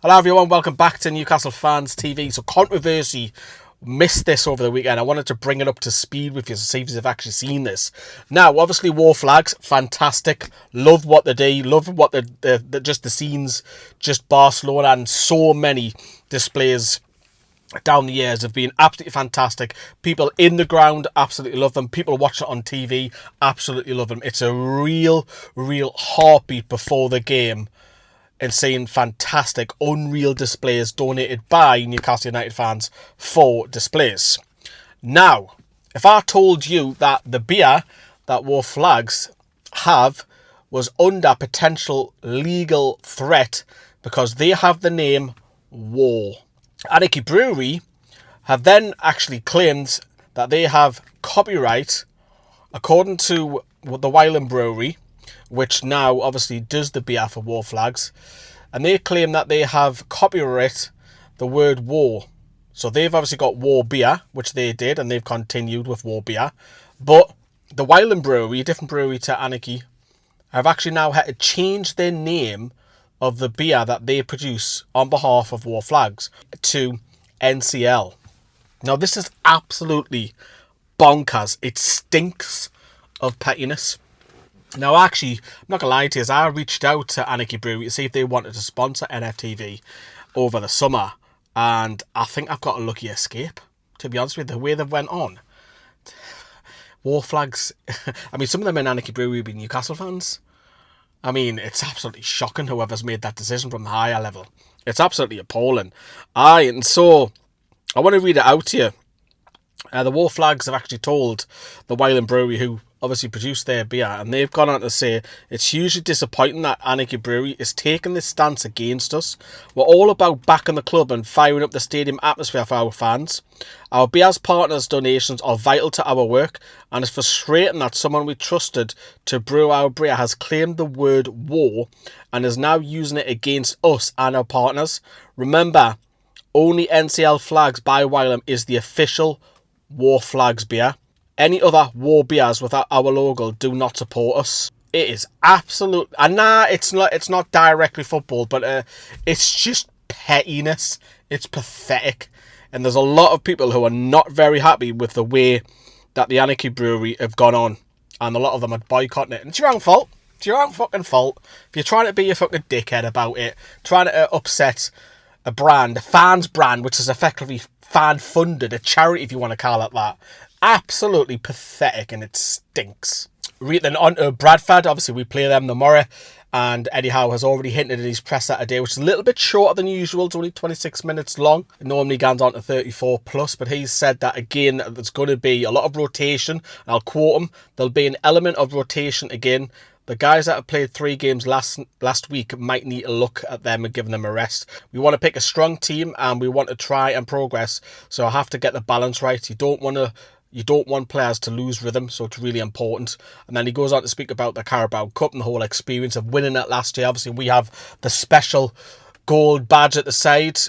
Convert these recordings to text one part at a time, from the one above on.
Hello everyone, welcome back to Newcastle Fans TV. So controversy, missed this over the weekend. I wanted to bring it up to speed with you to see if you've actually seen this. Now, obviously Wor Flags, fantastic. Love what they do, love what just the scenes, just Barcelona and so many displays down the years have been absolutely fantastic. People in the ground absolutely love them. People watching it on TV absolutely love them. It's a real heartbeat before the game. And seeing fantastic, unreal displays donated by Newcastle United fans for displays. Now, if I told you that the beer that Wor Flags have was under potential legal threat because they have the name War. Anarchy Brewery have then actually claimed that they have copyright, according to the Wylam Brewery, which now obviously does the beer for Wor Flags, and they claim that they have copyright the word war. So they've obviously got War beer, which they did, and they've continued with War beer. But the Wylam Brewery, a different brewery to Anarchy, have actually now had to change their name of the beer that they produce on behalf of Wor Flags to NCL. Now this is absolutely bonkers. It stinks of pettiness. Now, actually, I'm not going to lie to you, I reached out to Anarchy Brewery to see if they wanted to sponsor NFTV over the summer, and I think I've got a lucky escape, to be honest with you, the way they went on. Wor Flags, I mean, some of them in Anarchy Brewery have been Newcastle fans. I mean, it's absolutely shocking whoever's made that decision from the higher level. It's absolutely appalling. And so, I want to read it out to you. The Wor Flags have actually told the Wylam Brewery, who obviously produced their beer, and they've gone on to say, it's hugely disappointing that Anarchy Brewery is taking this stance against us. We're all about backing the club and firing up the stadium atmosphere for our fans. Our beer's partners' donations are vital to our work, and it's frustrating that someone we trusted to brew our beer has claimed the word war and is now using it against us and our partners. Remember, only NCL Flags by Wylam is the official Wor Flags beer. Any other war beers without our logo do not support us. It is absolute, and it's not directly football, but it's just pettiness. It's pathetic, and there's a lot of people who are not very happy with the way that the Anarchy Brewery have gone on, and a lot of them are boycotting it. And it's your own fault. It's your own fucking fault if you're trying to be a fucking dickhead about it, trying to upset a brand, a fans brand, which is effectively fan funded, a charity if you want to call it that. Absolutely pathetic, and it stinks. Then on to Bradford. Obviously, we play them tomorrow, and Eddie Howe has already hinted in his presser today, which is a little bit shorter than usual. It's only 26 minutes long. It normally goes on to 34 plus, but he's said that again, there's going to be a lot of rotation. I'll quote him: there'll be an element of rotation again. The guys that have played 3 games last week might need to look at them and give them a rest. We want to pick a strong team, and we want to try and progress, so I have to get the balance right. You don't want players to lose rhythm, so it's really important. And then he goes on to speak about the Carabao Cup and the whole experience of winning it last year. Obviously, we have the special gold badge at the side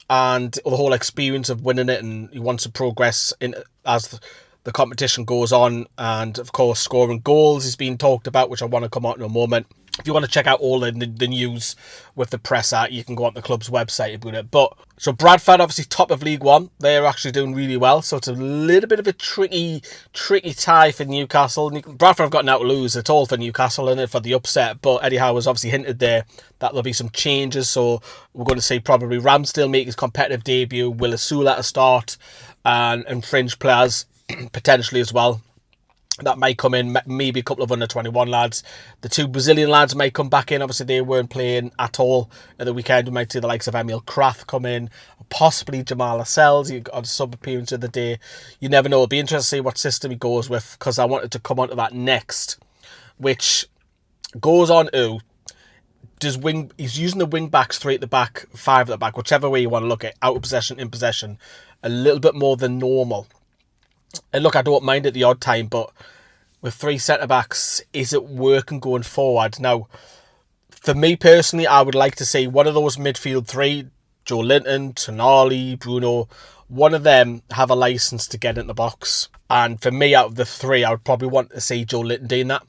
and the whole experience of winning it, and he wants to progress in as the competition goes on. And, of course, scoring goals is being talked about, which I want to come on in a moment. If you want to check out all the news with the presser, you can go on the club's website about it. But so Bradford, obviously top of League One, they're actually doing really well. So it's a little bit of a tricky tie for Newcastle. Bradford have got now to lose. It's all for Newcastle, isn't it, for the upset. But Eddie Howe has obviously hinted there that there'll be some changes. So we're going to see probably Ramsdale make his competitive debut, Will Asula to start, and fringe players potentially as well that might come in, maybe a couple of under 21 lads. The 2 Brazilian lads might come back in. Obviously, they weren't playing at all at the weekend. We might see the likes of Emil Kraft come in, possibly Jamal Lascelles. He got a sub appearance of the day. You never know. It'll be interesting to see what system he goes with, because I wanted to come on to that next, which goes on to he's using the wing backs, 3 at the back, 5 at the back, whichever way you want to look at it, out of possession, in possession, a little bit more than normal. And look, I don't mind at the odd time, but with 3 centre-backs, is it working going forward? Now, for me personally, I would like to see one of those midfield 3, Joe Linton, Tonali, Bruno, one of them have a licence to get in the box. And for me, out of the 3, I would probably want to see Joe Linton doing that,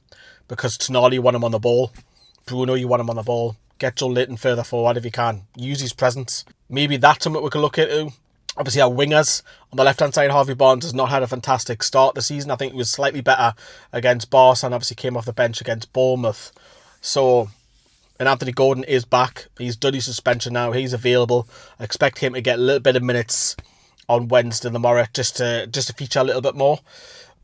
because Tonali, you want him on the ball. Bruno, you want him on the ball. Get Joe Linton further forward if you can. Use his presence. Maybe that's something we can look into. Obviously, our wingers on the left-hand side, Harvey Barnes has not had a fantastic start this season. I think he was slightly better against Barca and obviously came off the bench against Bournemouth. So, and Anthony Gordon is back. He's done his suspension now. He's available. I expect him to get a little bit of minutes on Wednesday tomorrow just to feature a little bit more.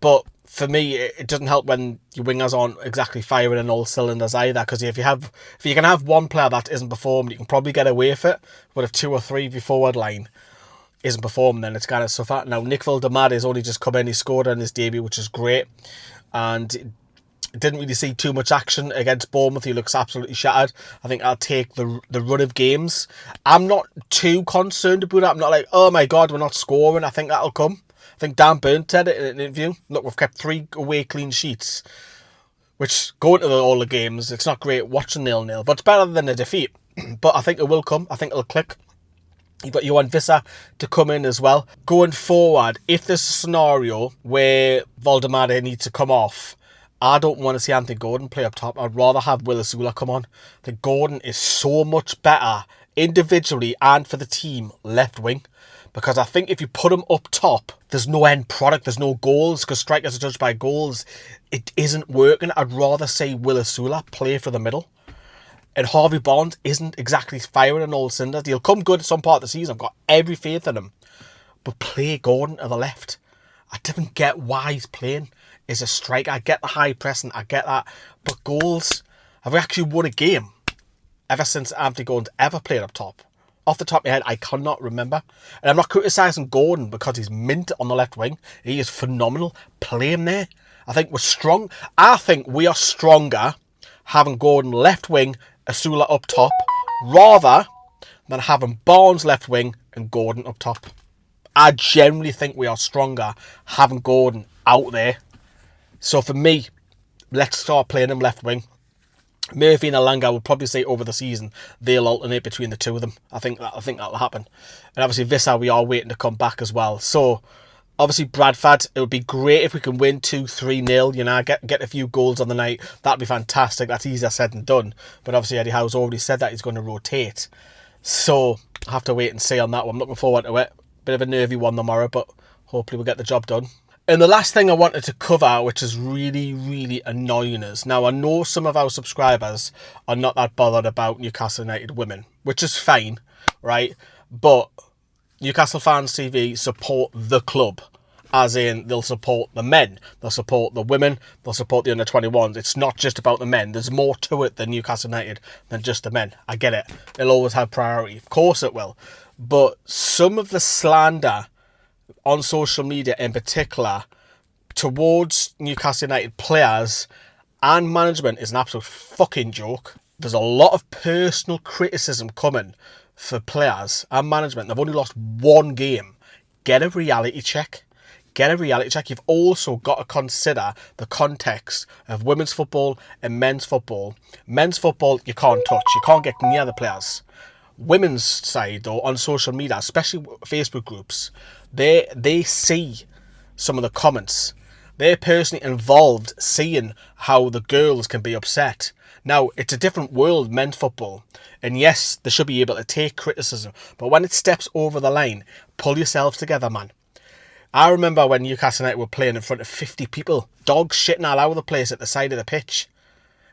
But for me, it doesn't help when your wingers aren't exactly firing on all cylinders either. Because if you can have one player that isn't performing, you can probably get away with it. But if 2 or 3 of your forward line isn't performing, then it's kind of suffer. Now, Nick Valdemar has only just come in. He scored on his debut, which is great. And didn't really see too much action against Bournemouth. He looks absolutely shattered. I think I'll take the run of games. I'm not too concerned about it. I'm not like, oh my God, we're not scoring. I think that'll come. I think Dan Burn said it in an interview. Look, we've kept 3 away clean sheets, which going to all the games, it's not great watching 0-0, but it's better than a defeat. But I think it will come. I think it'll click. You've got Johan Visser to come in as well. Going forward, if there's a scenario where Valdemar needs to come off, I don't want to see Anthony Gordon play up top. I'd rather have Will Azula come on. I think Gordon is so much better individually and for the team left wing. Because I think if you put him up top, there's no end product, there's no goals, because strikers are judged by goals. It isn't working. I'd rather say Will Azula play for the middle. And Harvey Barnes isn't exactly firing on all cylinders. He'll come good at some part of the season. I've got every faith in him. But play Gordon to the left. I didn't get why he's playing as a striker. I get the high pressing. I get that. But goals, have we actually won a game ever since Anthony Gordon's ever played up top? Off the top of my head, I cannot remember. And I'm not criticising Gordon because he's mint on the left wing. He is phenomenal. Play him there. I think we're strong. I think we are stronger having Gordon left wing, Azula up top, rather than having Barnes left wing and Gordon up top. I generally think we are stronger having Gordon out there. So for me, let's start playing him left wing. Murphy and Alanga would probably say over the season they'll alternate between the two of them. I think that'll happen. And obviously Visser, we are waiting to come back as well. So obviously Bradford, it would be great if we can win 2-3-0, you know, get a few goals on the night. That'd be fantastic. That's easier said than done. But obviously Eddie Howe's already said that he's going to rotate. So I have to wait and see on that one. I'm looking forward to it. Bit of a nervy one tomorrow, but hopefully we'll get the job done. And the last thing I wanted to cover, which is really, really annoying us. Now, I know some of our subscribers are not that bothered about Newcastle United Women, which is fine, right? But Newcastle Fans TV support the club. As in, they'll support the men, they'll support the women, they'll support the under-21s. It's not just about the men. There's more to it than Newcastle United than just the men. I get it. It'll always have priority. Of course it will. But some of the slander on social media in particular towards Newcastle United players and management is an absolute fucking joke. There's a lot of personal criticism coming for players and management. They've only lost 1 game. Get a reality check. Get a reality check. You've also got to consider the context of women's football and men's football. Men's football, you can't touch. You can't get near the players. Women's side, though, on social media, especially Facebook groups, they see some of the comments. They're personally involved seeing how the girls can be upset. Now, it's a different world, men's football. And yes, they should be able to take criticism. But when it steps over the line, pull yourselves together, man. I remember when Newcastle United were playing in front of 50 people. Dogs shitting all over the place at the side of the pitch.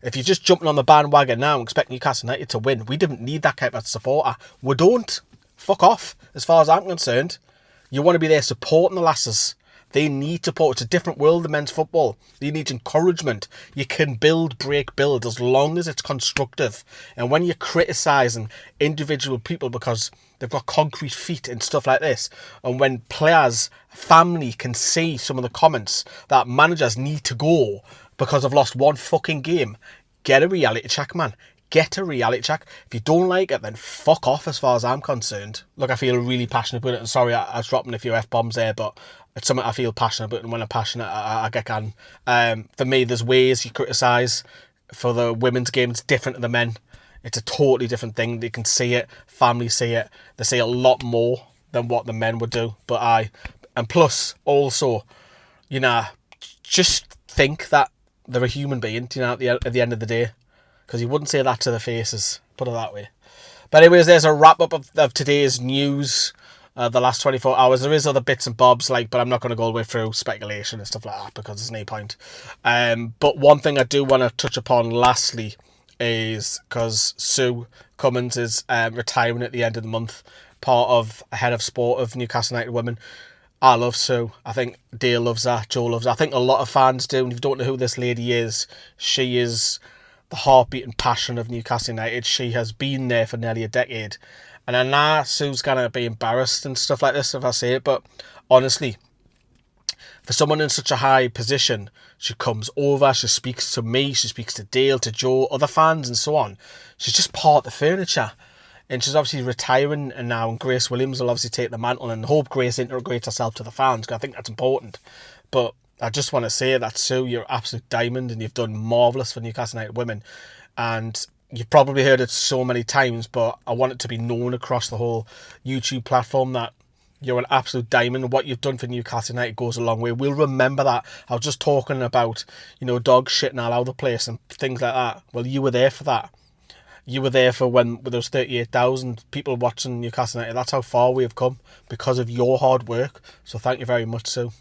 If you're just jumping on the bandwagon now and expect Newcastle United to win, we didn't need that type of supporter. We don't. Fuck off, as far as I'm concerned. You want to be there supporting the lasses. They need support. It's a different world than men's football. They need encouragement. You can build, build as long as it's constructive. And when you're criticising individual people because they've got concrete feet and stuff like this, and when players, family can see some of the comments that managers need to go because they've lost 1 fucking game, get a reality check, man. Get a reality check. If you don't like it, then fuck off as far as I'm concerned. Look, I feel really passionate about it. And sorry, I was dropping a few F-bombs there, but it's something I feel passionate about. And when I'm passionate, I get can. For me, there's ways you criticise. For the women's game, it's different to the men. It's a totally different thing. They can see it. Families see it. They see a lot more than what the men would do. And plus, also, you know, just think that they're a human being, you know, at the end of the day. Because you wouldn't say that to their faces. Put it that way. But anyways, there's a wrap up of today's news. The last 24 hours. There is other bits and bobs, but I'm not going to go all the way through speculation and stuff like that because there's no point. But one thing I do want to touch upon lastly is because Sue Cummins is retiring at the end of the month, part of head of sport of Newcastle United Women. I love Sue. I think Dale loves her. Joe loves her. I think a lot of fans do. And if you don't know who this lady is, she is the heartbeat and passion of Newcastle United. She has been there for nearly a decade. And I know Sue's going to be embarrassed and stuff like this if I say it, but honestly, for someone in such a high position, she comes over, she speaks to me, she speaks to Dale, to Joe, other fans and so on. She's just part of the furniture. And she's obviously retiring and now, and Grace Williams will obviously take the mantle, and hope Grace integrates herself to the fans, because I think that's important. But I just want to say that, Sue, you're an absolute diamond and you've done marvellous for Newcastle United Women. And you've probably heard it so many times, but I want it to be known across the whole YouTube platform that you're an absolute diamond. What you've done for Newcastle United goes a long way. We'll remember that. I was just talking about, dogs shitting all over the place and things like that. Well, you were there for that. You were there for when there was 38,000 people watching Newcastle United. That's how far we have come because of your hard work. So thank you very much, Sue.